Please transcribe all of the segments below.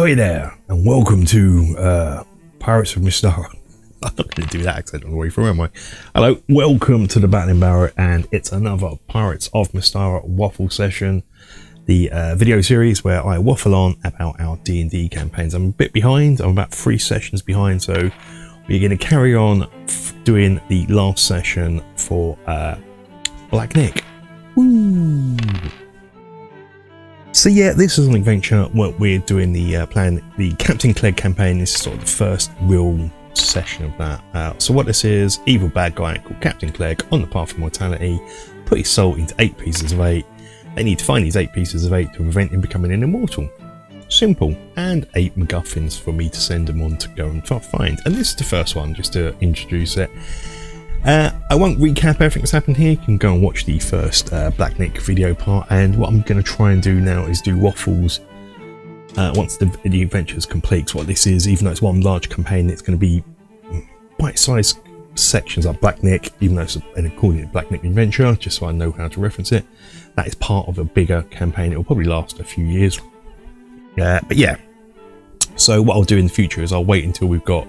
Ahoy there, and welcome to Pirates of Mystara. I'm not going to do that accent all the way through, am I? Hello, welcome to the Battling Barrett, and it's another Pirates of Mystara Waffle session, the video series where I waffle on about our D&D campaigns. I'm a bit behind, I'm about 3 sessions behind, so we're going to carry on doing the last session for Black Nick. Woo! So yeah, this is an adventure. What we're doing the Captain Clegg campaign. This is sort of the first real session of that. So what this is, evil bad guy called Captain Clegg on the path of mortality, put his soul into 8 pieces of 8. They need to find these 8 pieces of 8 to prevent him becoming an immortal. Simple. And 8 MacGuffins for me to send him on to go and find. And this is the first one, just to introduce it. I won't recap everything that's happened here. You can go and watch the first Black Nick video part, and what I'm going to try and do now is do waffles once the adventure is complete. So what this is, even though it's one large campaign, it's going to be bite-sized sections of Black Nick, even though it's calling it Black Nick Adventure, just so I know how to reference it. That is part of a bigger campaign. It will probably last a few years. But yeah, so what I'll do in the future is I'll wait until we've got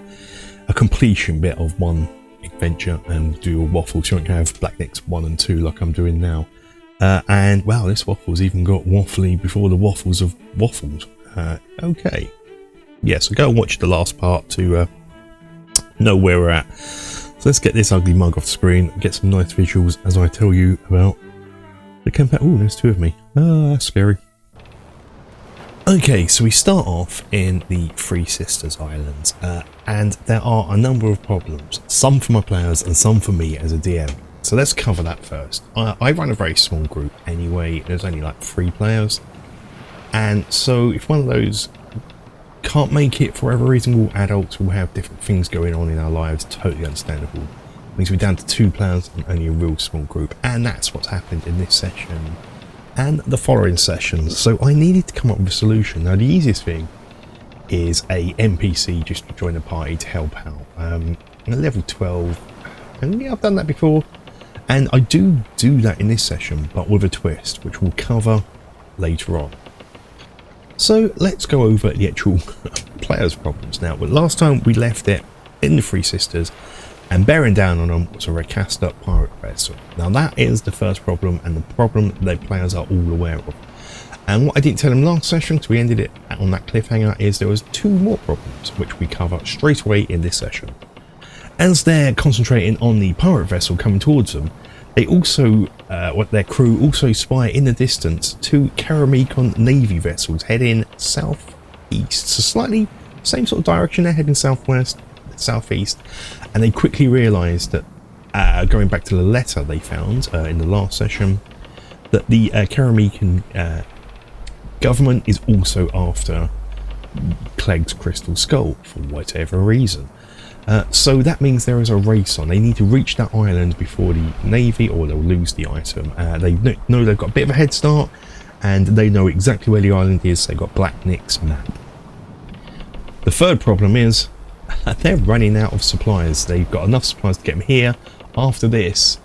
a completion bit of one adventure and do a waffle, so you won't have Black Nicks 1 and 2 like I'm doing now. And wow, this waffle's even got waffly before the waffles of waffles. Okay, yeah, so go and watch the last part to know where we're at. So let's get this ugly mug off the screen, get some nice visuals as I tell you about the campaign. Oh, there's 2 of me. Oh, that's scary. Okay, so we start off in the Three Sisters Islands, and there are a number of problems, some for my players and some for me as a DM. So let's cover that first. I run a very small group anyway, there's only like 3 players, and so if one of those can't make it for whatever reason, we're adults, we'll have different things going on in our lives, totally understandable. It means we're down to 2 players and only a real small group, and that's what's happened in this session and the following sessions. So I needed to come up with a solution. Now the easiest thing is a NPC just to join the party to help out. At level 12, and yeah, I've done that before, and I do that in this session, but with a twist, which we'll cover later on. So let's go over the actual players' problems now. But last time we left it in the Three Sisters, and bearing down on them was a recast up pirate vessel. Now that is the first problem, and the problem that players are all aware of. And what I didn't tell them last session, because we ended it on that cliffhanger, is there was 2 more problems which we cover straight away in this session. As they're concentrating on the pirate vessel coming towards them, they also, their crew also spy in the distance 2 Karamikon Navy vessels heading southeast. So slightly same sort of direction, they're heading southwest, southeast, and they quickly realised that going back to the letter they found in the last session, that the Karamikon government is also after Clegg's crystal skull for whatever reason. So that means there is a race on. They need to reach that island before the navy, or they'll lose the item. They know they've got a bit of a head start, and they know exactly where the island is. They've got Black Nick's map. The third problem is they're running out of supplies. They've got enough supplies to get them here. After this,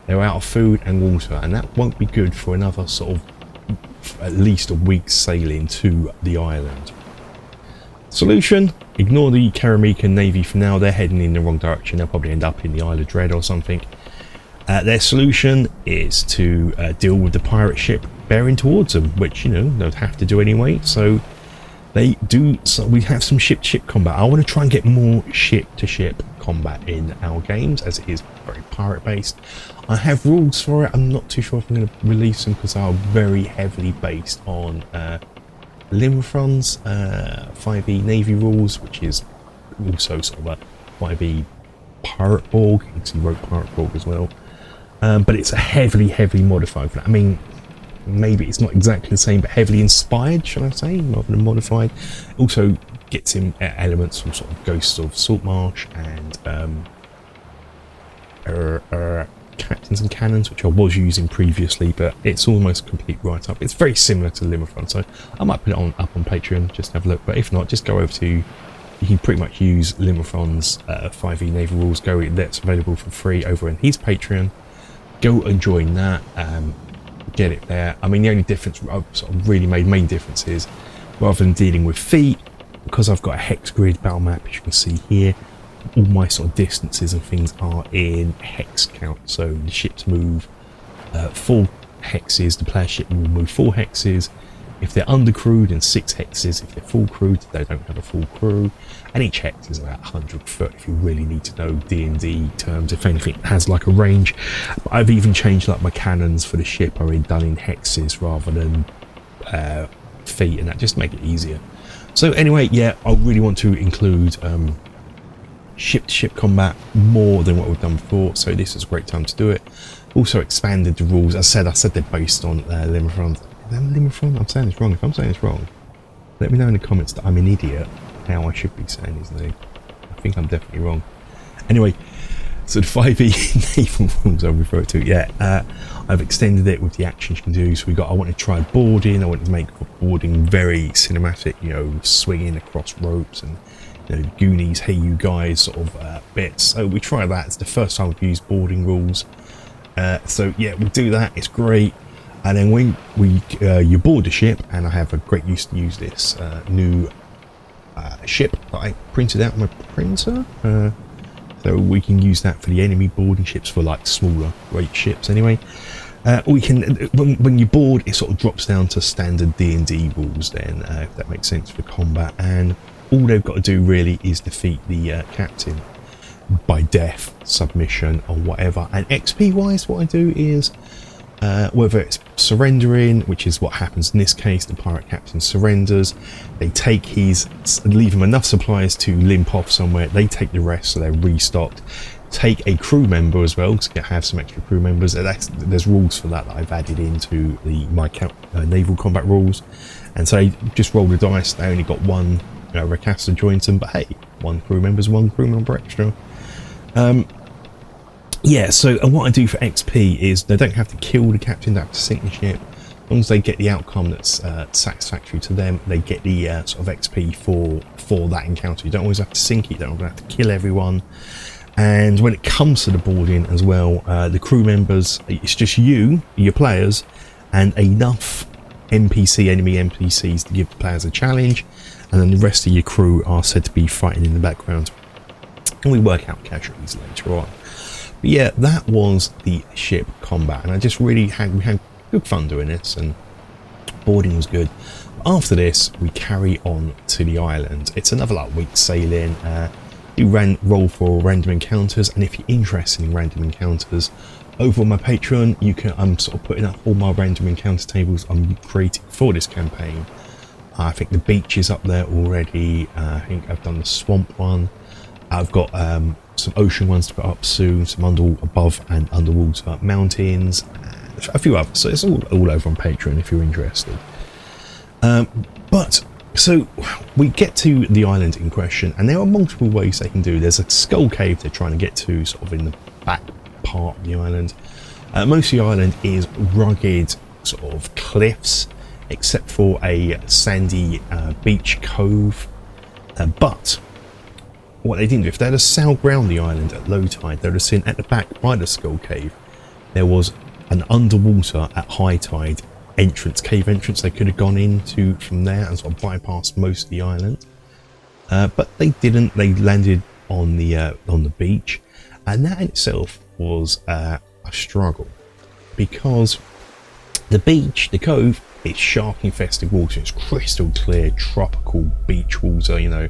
they're out of food and water, and that won't be good for another sort of at least a week's sailing to the island. Solution: ignore the Karamikon Navy for now. They're heading in the wrong direction. They'll probably end up in the Isle of Dread or something. Their solution is to deal with the pirate ship bearing towards them, which, you know, they'll have to do anyway. So they do. So we have some ship-to-ship combat. I want to try and get more ship-to-ship combat in our games, as it is very pirate-based. I have rules for it. I'm not too sure if I'm going to release them, because they are very heavily based on Limfron's 5e Navy rules, which is also sort of a 5e pirate org. He wrote pirate org as well, but it's a heavily modified for that. I mean, maybe it's not exactly the same, but heavily inspired, shall I say, rather than modified. Also gets in elements from sort of Ghosts of Saltmarsh and Captains and Cannons, which I was using previously, but it's almost a complete write-up. It's very similar to Limmerfront, so I might put it up on Patreon just to have a look, but if not, just go over to, you can pretty much use Limmerfront's 5e Naval Rules. That's available for free over in his Patreon. Go and join that, get it there. I mean, the only difference I've sort of really made main difference is rather than dealing with feet, because I've got a hex grid battle map, as you can see here, all my sort of distances and things are in hex count. So the ships move 4 hexes, the player ship will move 4 hexes. If they're undercrewed, and 6 hexes. If they're full crewed, they don't have a full crew. And each hex is about 100 foot if you really need to know D&D terms. If anything, it has like a range. But I've even changed like my cannons for the ship are done in hexes rather than feet, and that just make it easier. So anyway, yeah, I really want to include ship-to-ship combat more than what we've done before. So this is a great time to do it. Also expanded the rules. As I said they're based on Limifron. I'm saying this wrong. If I'm saying this wrong, let me know in the comments that I'm an idiot, how I should be saying his name. I think I'm definitely wrong. Anyway, so the 5e naval rules I'll refer to, yeah, I've extended it with the actions you can do. So I want to try boarding. I want to make boarding very cinematic, you know, swinging across ropes and, you know, Goonies, hey you guys sort of bits. So we try that. It's the first time we've used boarding rules. So yeah, we'll do that. It's great. And then when you board the ship, and I have a great use to use this new ship that I printed out on my printer, so we can use that for the enemy boarding ships, for like smaller rate ships anyway. We can, when you board, it sort of drops down to standard D&D rules then, if that makes sense for combat, and all they've got to do really is defeat the captain by death, submission or whatever. And XP wise, what I do is whether it's surrendering, which is what happens in this case, the pirate captain surrenders, they take leave him enough supplies to limp off somewhere, they take the rest so they're restocked, take a crew member as well to have some extra crew members. There's rules for that I've added into my naval combat rules, and so they just roll the dice. They only got one Recaster joins them, but hey, one crew member's one crew member extra. Yeah, so what I do for XP is they don't have to kill the captain, they have to sink the ship. As long as they get the outcome that's satisfactory to them, they get the sort of XP for that encounter. You don't always have to sink it, you don't have to kill everyone. And when it comes to the boarding as well, the crew members, it's just you, your players, and enough enemy NPCs to give the players a challenge, and then the rest of your crew are said to be fighting in the background. And we work out casualties later on. But yeah, that was the ship combat, and we had good fun doing this, and boarding was good. After this, we carry on to the island. It's another like week sailing. You roll for random encounters, and if you're interested in random encounters, over on my Patreon, I'm sort of putting up all my random encounter tables I'm creating for this campaign. I think the beach is up there already. I think I've done the swamp one. I've got some ocean ones to put up soon, some above and underwater mountains, and a few others. So it's all over on Patreon if you're interested. But so we get to the island in question, and there are multiple ways they can do. There's a skull cave they're trying to get to, sort of in the back part of the island. Most of the island is rugged sort of cliffs, except for a sandy beach cove. But what they didn't do, if they had sailed round the island at low tide, they would have seen at the back by the skull cave there was an underwater at high tide cave entrance they could have gone into from there and sort of bypassed most of the island. But they didn't. They landed on the beach, and that in itself was a struggle, because the beach, the cove, it's shark infested water. It's crystal clear tropical beach water, you know.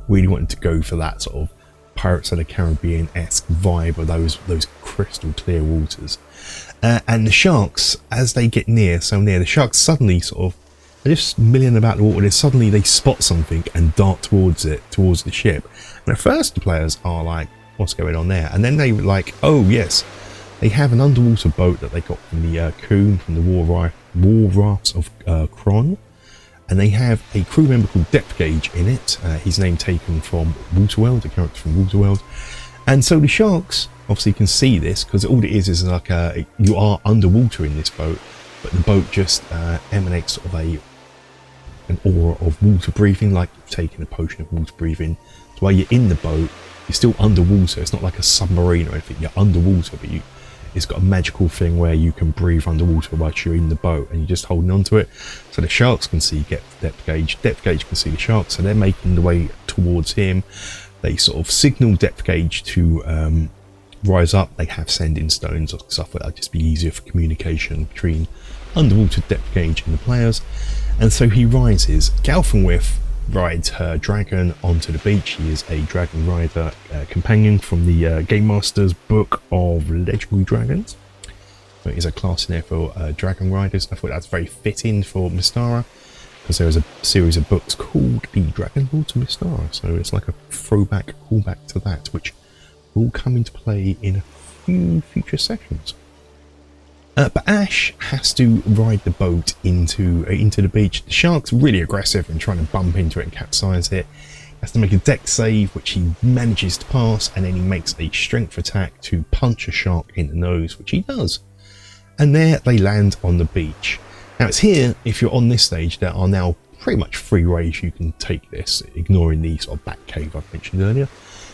Really wanted to go for that sort of Pirates of the Caribbean-esque vibe of those crystal clear waters. And the sharks, as they get so near, the sharks suddenly they're just milling about the water, and suddenly they spot something and dart towards the ship. And at first the players are like, what's going on there? And then they were like, oh yes, they have an underwater boat that they got from the Coon, from the war rafts of Kron. And they have a crew member called Depth Gauge in it. His name taken from Waterworld, a character from Waterworld. And so the sharks obviously can see this, because all it is like you are underwater in this boat, but the boat just emanates sort of an aura of water breathing, like you've taken a potion of water breathing. So while you're in the boat, you're still underwater. It's not like a submarine or anything. You're underwater, but it's got a magical thing where you can breathe underwater whilst you're in the boat and you're just holding on to it. So the sharks can see depth gauge can see the sharks, so they're making the way towards him. They sort of signal depth gauge to rise up. They have sending stones or stuff like that, just be easier for communication between underwater depth gauge and the players. And so he rises. Galfenwith rides her dragon onto the beach. He is a dragon rider companion from the Game Master's Book of Legendary Dragons. So it is a class in there for dragon riders. I thought that's very fitting for Mystara, because there is a series of books called The Dragon Lord to Mystara. So it's like a throwback, callback to that, which will come into play in a few future sessions. But Ash has to ride the boat into the beach. The shark's really aggressive and trying to bump into it and capsize it. He has to make a dex save, which he manages to pass, and then he makes a strength attack to punch a shark in the nose, which he does. And there they land on the beach. Now it's here, if you're on this stage, there are now pretty much 3 ways you can take this, ignoring the sort of back cave I mentioned earlier.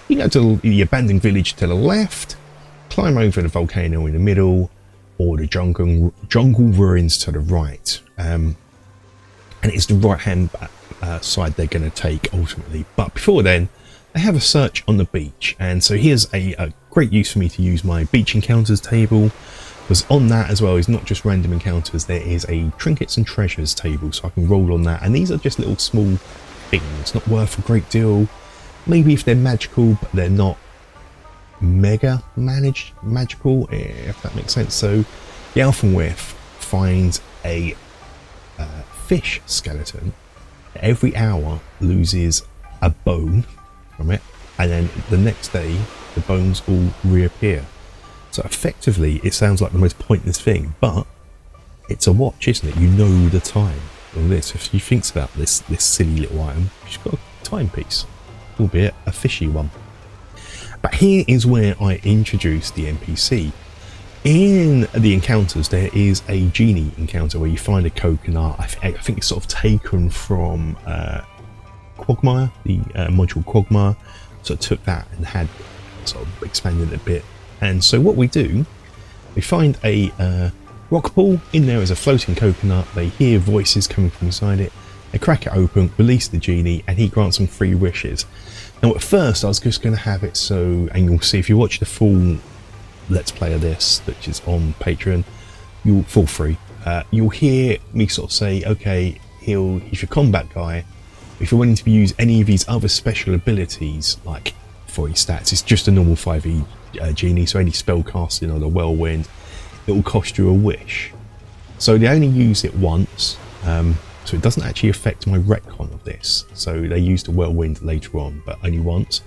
You go to the abandoned village to the left, climb over the volcano in the middle, or the jungle ruins to the right. And it's the right hand side they're going to take ultimately. But before then, they have a search on the beach. And so here's a great use for me to use my beach encounters table, because on that as well is not just random encounters, there is a trinkets and treasures table, so I can roll on that. And these are just little small things, not worth a great deal. Maybe if they're magical, but they're not mega magical, if that makes sense. So the Galfenwith finds a fish skeleton. Every hour loses a bone from it, and then the next day the bones all reappear. So effectively it sounds like the most pointless thing, but it's a watch, isn't it? You know the time on this. If she thinks about this silly little item, she's got a timepiece, albeit a fishy one. But here is where I introduce the NPC. In the encounters, there is a genie encounter where you find a coconut. I think it's sort of taken from Quagmire, the module Quagmire. So I took that and had sort of expanded it a bit. And so what we do, we find a rock pool. In there is a floating coconut. They hear voices coming from inside it. They crack it open, release the genie, and he grants them 3 wishes. Now at first I was just going to have it so, and you'll see if you watch the full Let's Play of this, which is on Patreon, you'll for free, you'll hear me sort of say, okay, he's your combat guy. If you're wanting to use any of his other special abilities, like for his stats, it's just a normal 5e genie, so any spell casting or the whirlwind, it will cost you a wish. So they only use it once, so it doesn't actually affect my retcon of this. So they use the whirlwind later on, but only once.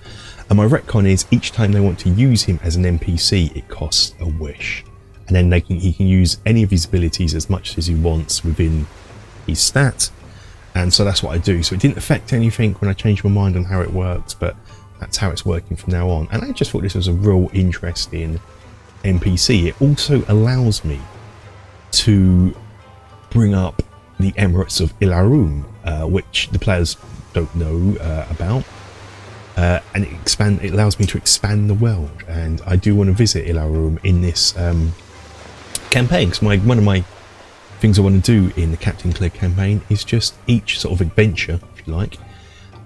And my retcon is each time they want to use him as an NPC, it costs a wish. And then he can use any of his abilities as much as he wants within his stats. And so that's what I do. So it didn't affect anything when I changed my mind on how it works, but that's how it's working from now on. And I just thought this was a real interesting NPC. It also allows me to bring up the Emirates of Ilarum, which the players don't know about, and it allows me to expand the world. And I do want to visit Ilarum in this campaign, because one of my things I want to do in the Captain Clegg campaign is just each sort of adventure, if you like,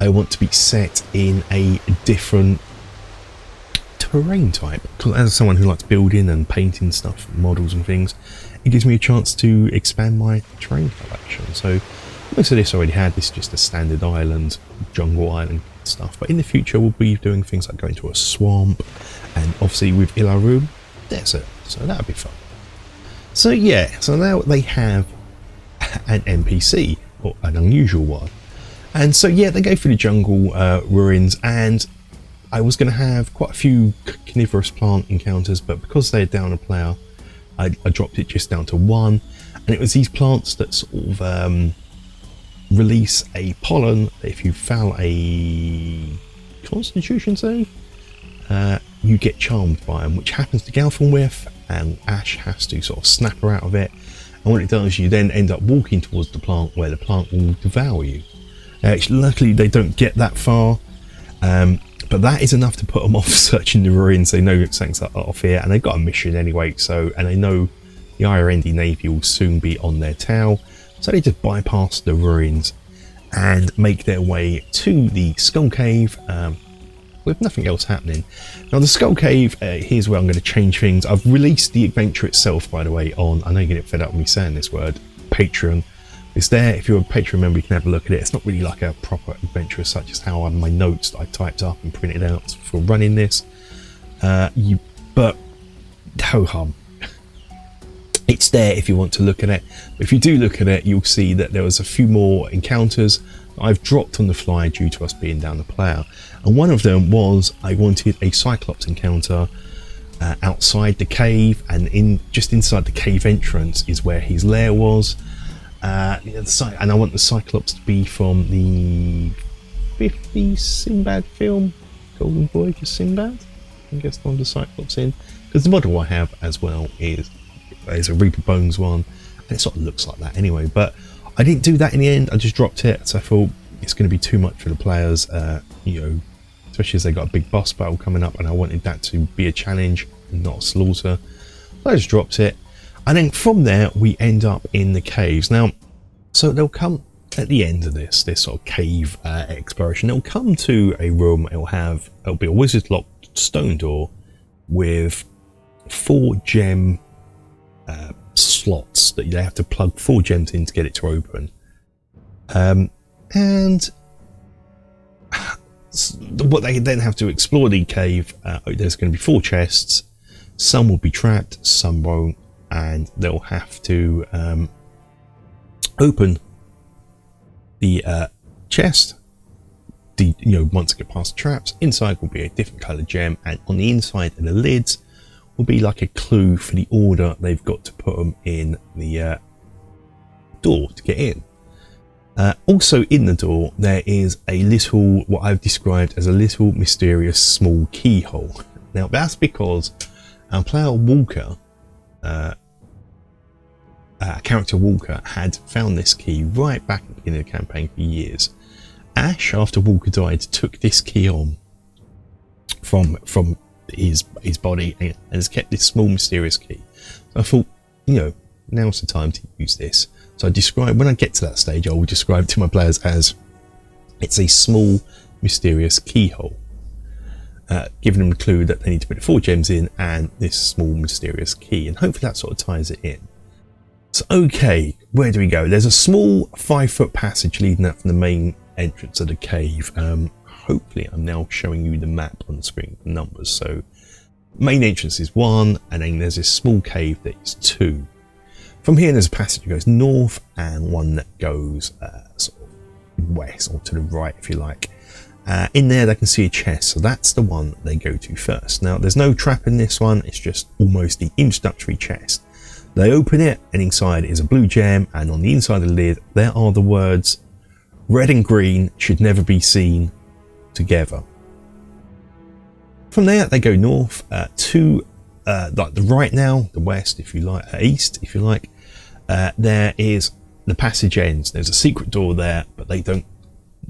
I want to be set in a different terrain type. Because as someone who likes building and painting stuff, models and things, it gives me a chance to expand my terrain collection. So most of this I already had. This is just a standard island, jungle island stuff. But in the future we'll be doing things like going to a swamp, and obviously with Ilarum, desert. So that'll be fun. So yeah, so now they have an NPC, or an unusual one. And so yeah, they go through the jungle ruins, and I was going to have quite a few carnivorous plant encounters, but because they're down a player, I dropped it just down to 1. And it was these plants that sort of release a pollen that if you fail a constitution save, you get charmed by them, which happens to Galfenwith, and Ash has to sort of snap her out of it. And when it does, you then end up walking towards the plant, where the plant will devour you. Luckily they don't get that far, But that is enough to put them off searching the ruins. They know something's off here, and they've got a mission anyway, so, and they know the IRND Navy will soon be on their tail, so they just bypass the ruins and make their way to the Skull Cave with nothing else happening. Now the Skull Cave, here's where I'm going to change things. I've released the adventure itself, by the way, on, I know you get fed up with me saying this word, Patreon. It's there. If you're a Patreon member, you can have a look at it. It's not really like a proper adventure such as how I have my notes that I typed up and printed out for running this. But ho hum. It's there if you want to look at it. But if you do look at it, you'll see that there was a few more encounters I've dropped on the fly due to us being down the player. And one of them was I wanted a Cyclops encounter outside the cave, and just inside the cave entrance is where his lair was. The other side, and I want the Cyclops to be from the 50s Sinbad film, Golden Voyage of Sinbad. I guess the one the Cyclops in, because the model I have as well is a Reaper Bones one, and it sort of looks like that anyway. But I didn't do that in the end. I just dropped it, so I thought it's going to be too much for the players, you know, especially as they got a big boss battle coming up, and I wanted that to be a challenge and not a slaughter. So I just dropped it. And then from there, we end up in the caves. Now, so they'll come at the end of this sort of cave exploration. They'll come to a room. It'll be a wizard locked stone door with 4 gem slots that you have to plug 4 gems in to get it to open. And what they then have to explore the cave. There's going to be 4 chests. Some will be trapped, some won't. And they'll have to open the chest. Once they get past the traps, inside will be a different coloured gem, and on the inside of the lids will be like a clue for the order they've got to put them in the door to get in. Also in the door there is a little, what I've described as a little mysterious small keyhole. Now that's because our player Walker, character Walker, had found this key right back at the beginning of the campaign for years. Ash, after Walker died, took this key on from his body and has kept this small mysterious key. So I thought, now's the time to use this. So when I get to that stage, I will describe to my players as it's a small mysterious keyhole, giving them a clue that they need to put 4 gems in and this small mysterious key, and hopefully that sort of ties it in. So okay, where do we go? There's a small 5-foot passage leading up from the main entrance of the cave. Hopefully I'm now showing you the map on the screen, the numbers. So main entrance is 1, and then there's this small cave that is 2. From here there's a passage that goes north and one that goes sort of west, or to the right if you like. In there they can see a chest, so that's the one they go to first. Now there's no trap in this one, it's just almost the introductory chest. They open it and inside is a blue gem, and on the inside of the lid there are the words "Red and green should never be seen together." From there they go north to like the right now, the west if you like, east if you like. There is the passage ends. There's a secret door there, but they don't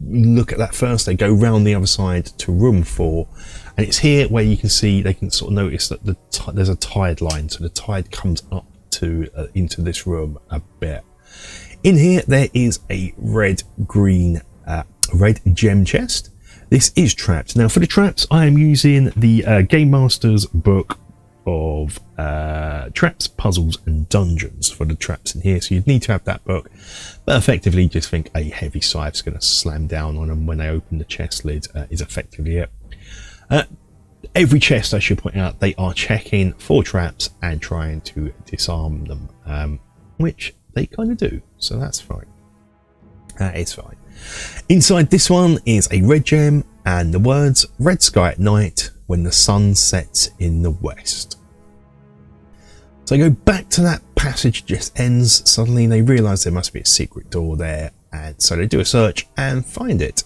look at that first. They go round the other side to room 4, and it's here where you can see, they can sort of notice that there's a tide line, so the tide comes up to into this room a bit. In here there is a red gem chest. This is trapped. Now for the traps I am using the Game Master's book of traps, puzzles and dungeons for the traps in here, so you'd need to have that book, but effectively just think a heavy scythe's going to slam down on them when they open the chest lid is effectively it. Every chest, I should point out, they are checking for traps and trying to disarm them, which they kind of do, so that's fine. That is fine. Inside this one is a red gem and the words "Red sky at night when the sun sets in the west." So I go back to that passage, just ends. Suddenly they realise there must be a secret door there, and so they do a search and find it.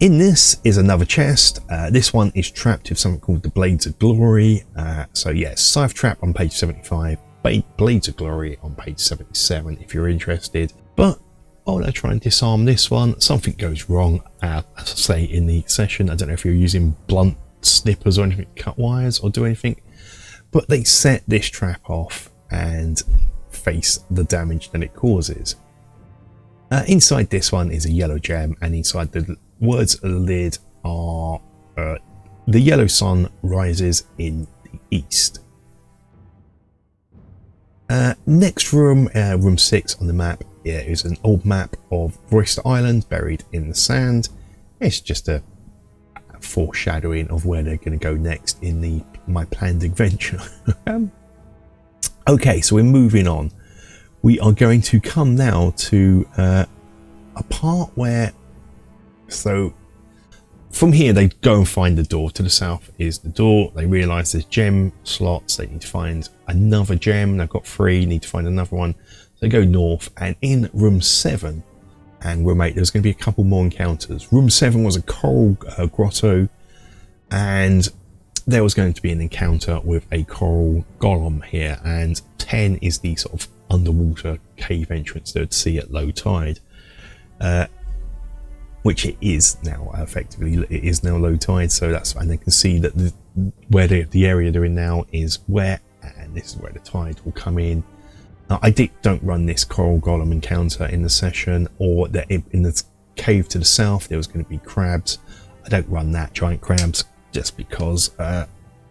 In this is another chest. This one is trapped with something called the Blades of Glory. So yes, Scythe Trap on page 75, Blades of Glory on page 77 if you're interested. But oh, let's try and disarm this one. Something goes wrong, say in the session. I don't know if you're using blunt snippers or anything, cut wires or do anything, but they set this trap off and face the damage that it causes. Inside this one is a yellow gem, and inside the words lid are the yellow sun rises in the east. Next room, room 6 on the map, is an old map of Royster Island buried in the sand. It's just a foreshadowing of where they're going to go next in my planned adventure. Okay, so we're moving on. We are going to come now to a part where, so from here they go and find the door. To the south is the door. They realise there's gem slots. They need to find another gem. They've got 3, need to find another one. So they go north, and in room 7 and room 8 there's going to be a couple more encounters. Room 7 was a coral grotto, and there was going to be an encounter with a coral golem here, and 10 is the sort of underwater cave entrance they would see at low tide, which it is now. Effectively it is now low tide, so that's, and they can see that the area they're in now is wet, and this is where the tide will come in. I don't run this coral golem encounter in the session, or that in the cave to the south there was going to be crabs. I don't run that, giant crabs, just because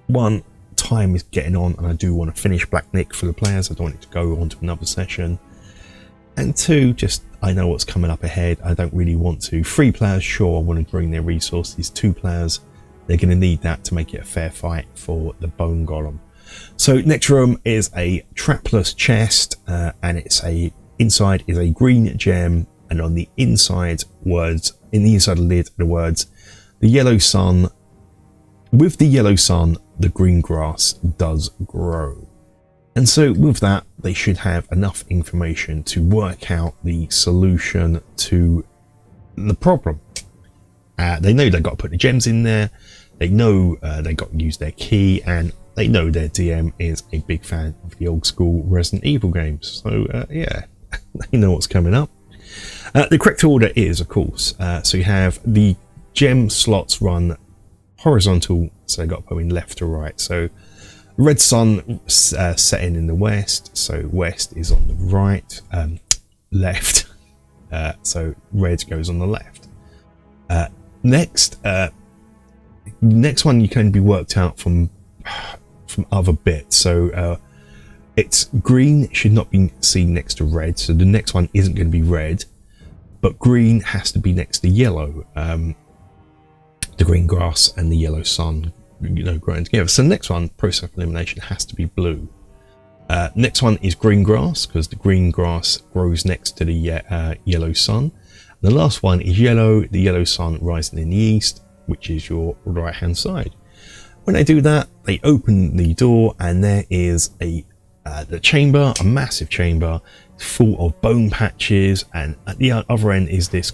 one, time is getting on and I do want to finish Black Nick for the players. I don't want it to go on to another session, and 2, just I know what's coming up ahead. I don't really want to. 3 players, sure, I want to bring their resources. 2 players, they're going to need that to make it a fair fight for the bone golem. So next room is a trapless chest, and it's inside is a green gem, and on the inside words, in the inside lid, the words, the yellow sun. With the yellow sun, the green grass does grow. And so with that, they should have enough information to work out the solution to the problem. They know they've got to put the gems in there. They know they got to use their key, and they know their DM is a big fan of the old school Resident Evil games. So yeah, they know what's coming up. The correct order is, of course, so you have the gem slots run horizontal, so they've got to put in left to right. So red sun setting in the west, so west is on the right, left, so red goes on the left. Next one you can be worked out from other bits. So it's green should not be seen next to red, so the next one isn't going to be red, but green has to be next to yellow. The green grass and the yellow sun, growing together. So the next one, process of elimination, has to be blue. Next one is green grass, because the green grass grows next to the yellow sun. And the last one is yellow, the yellow sun rising in the east, which is your right hand side. When they do that, they open the door, and there is the chamber, a massive chamber full of bone patches, and at the other end is this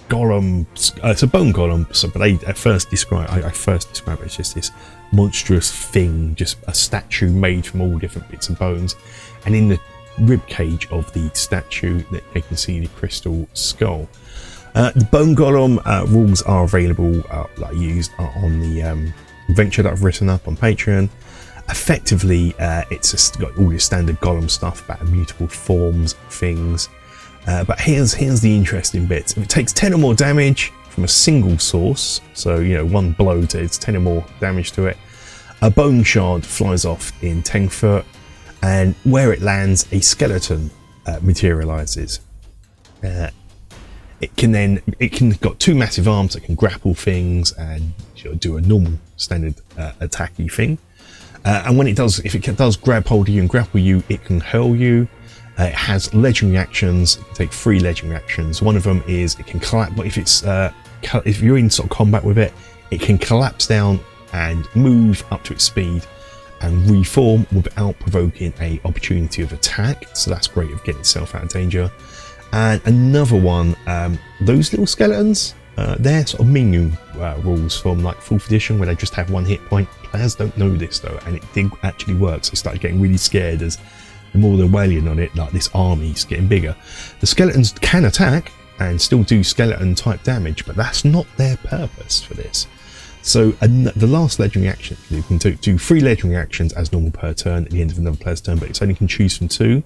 golem. It's a bone golem, but I first describe it as just this monstrous thing, just a statue made from all different bits of bones, and in the rib cage of the statue that they can see the crystal skull. The bone golem rules are available, that I used on the adventure that I've written up on Patreon. Effectively, it's just got all your standard golem stuff about immutable forms, things. But here's the interesting bit. If it takes 10 or more damage from a single source, so one blow it's 10 or more damage to it, a bone shard flies off in 10 foot, and where it lands, a skeleton materializes. It can got 2 massive arms that can grapple things and do a normal standard attacky thing. And when it does, if it does grab hold of you and grapple you, it can hurl you. It has legendary actions. It can take 3 legendary actions. One of them is it can collapse. But if you're in sort of combat with it, it can collapse down and move up to its speed and reform without provoking a opportunity of attack. So that's great of getting itself out of danger. And another one, those little skeletons, they're sort of menu rules from like 4th edition, where they just have 1 hit point. Players don't know this though, and it did actually work. So I started getting really scared as the more they're wailing on it, like this army's getting bigger. The skeletons can attack and still do skeleton type damage, but that's not their purpose for this. So the last legendary action, you can do 3 legendary actions as normal per turn at the end of another player's turn, but it's only can choose from 2.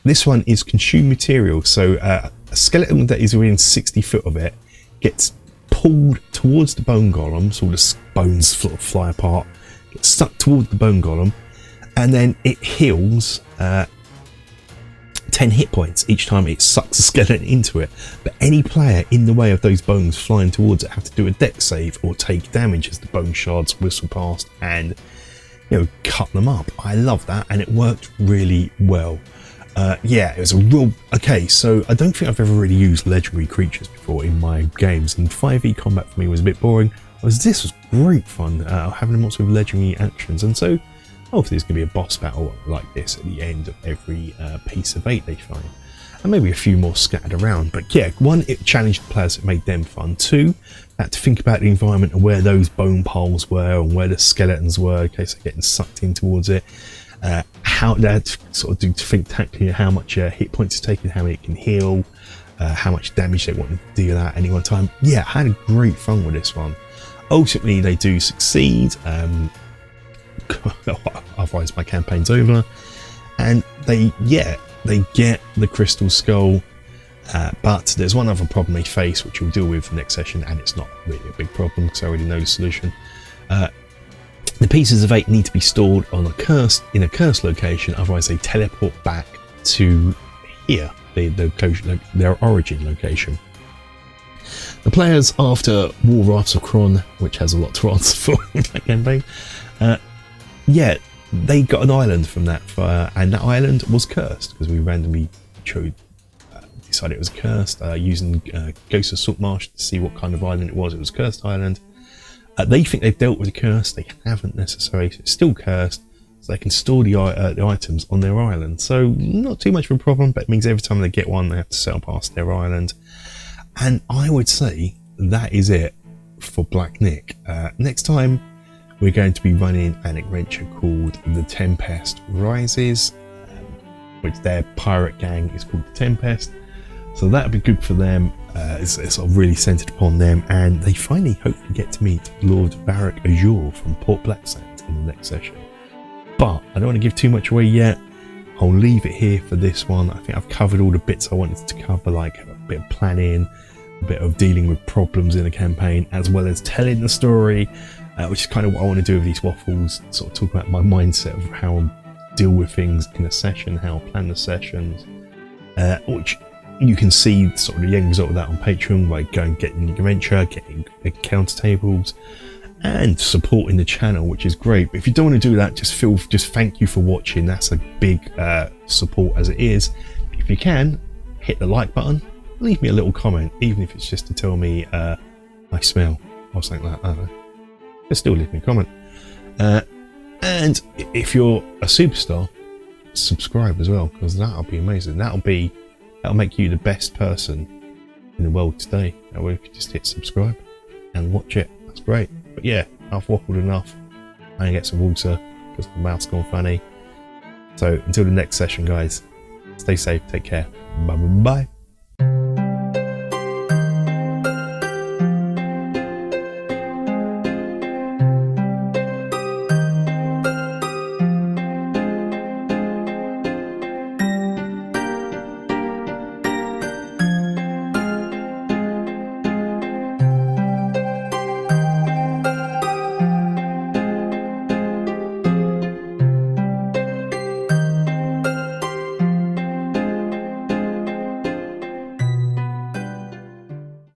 This one is consume material, so a skeleton that is within 60 foot of it gets pulled towards the bone golem, so all the bones sort of fly apart, gets stuck toward the bone golem, and then it heals 10 hit points each time it sucks a skeleton into it. But any player in the way of those bones flying towards it have to do a dex save or take damage as the bone shards whistle past and, you know, cut them up. I love that, and it worked really well. Yeah, it was a real... Okay, so I don't think I've ever really used legendary creatures before in my games, and 5e combat for me was a bit boring. This was great fun, having lots of legendary actions, and so hopefully there's going to be a boss battle like this at the end of every piece of 8 they find, and maybe a few more scattered around. But yeah, 1, it challenged the players, it made them fun. 2, had to think about the environment and where those bone piles were and where the skeletons were in case they're getting sucked in towards it. How that sort of do to think tactically how much hit points it's taking, how many it can heal, how much damage they want to deal at any one time. Yeah, I had great fun with this one. Ultimately, they do succeed. Otherwise, my campaign's over, and they get the crystal skull. But there's one other problem they face, which we'll deal with next session, and it's not really a big problem because I already know the solution. The pieces of 8 need to be stored on in a cursed location, otherwise they teleport back to here, their origin location. The players, after War Rafts of Kron, which has a lot to answer for in that campaign, yeah, they got an island from that, and that island was cursed because we randomly decided it was cursed using Ghost of Saltmarsh to see what kind of island it was. It was a cursed island. They think they've dealt with the curse. They haven't necessarily. It's still cursed, so they can store the items on their island. So not too much of a problem, but it means every time they get one, they have to sail past their island. And I would say that is it for Black Nick. Next time, we're going to be running an adventure called The Tempest Rises, which their pirate gang is called The Tempest. So that'll be good for them. It's sort of really centered upon them, and they finally hopefully get to meet Lord Varric Azure from Port Blacksand in the next session. But I don't want to give too much away yet. I'll leave it here for this one. I think I've covered all the bits I wanted to cover, like a bit of planning, a bit of dealing with problems in the campaign, as well as telling the story, which is kind of what I want to do with these waffles, sort of talk about my mindset of how I deal with things in a session, how I plan the sessions, which you can see sort of the end result of that on Patreon by going getting the adventure, getting encounter tables, and supporting the channel, which is great. But if you don't want to do that, just thank you for watching. That's a big support as it is. If you can, hit the like button, leave me a little comment, even if it's just to tell me I smell or something like that. I don't know. Just still leave me a comment. And if you're a superstar, subscribe as well, because that'll be amazing. That'll make you the best person in the world today. Or if you just hit subscribe and watch it, that's great. But yeah, I've waffled enough. I'm gonna get some water because the mouth's gone funny. So until the next session, guys, stay safe, take care, bye bye.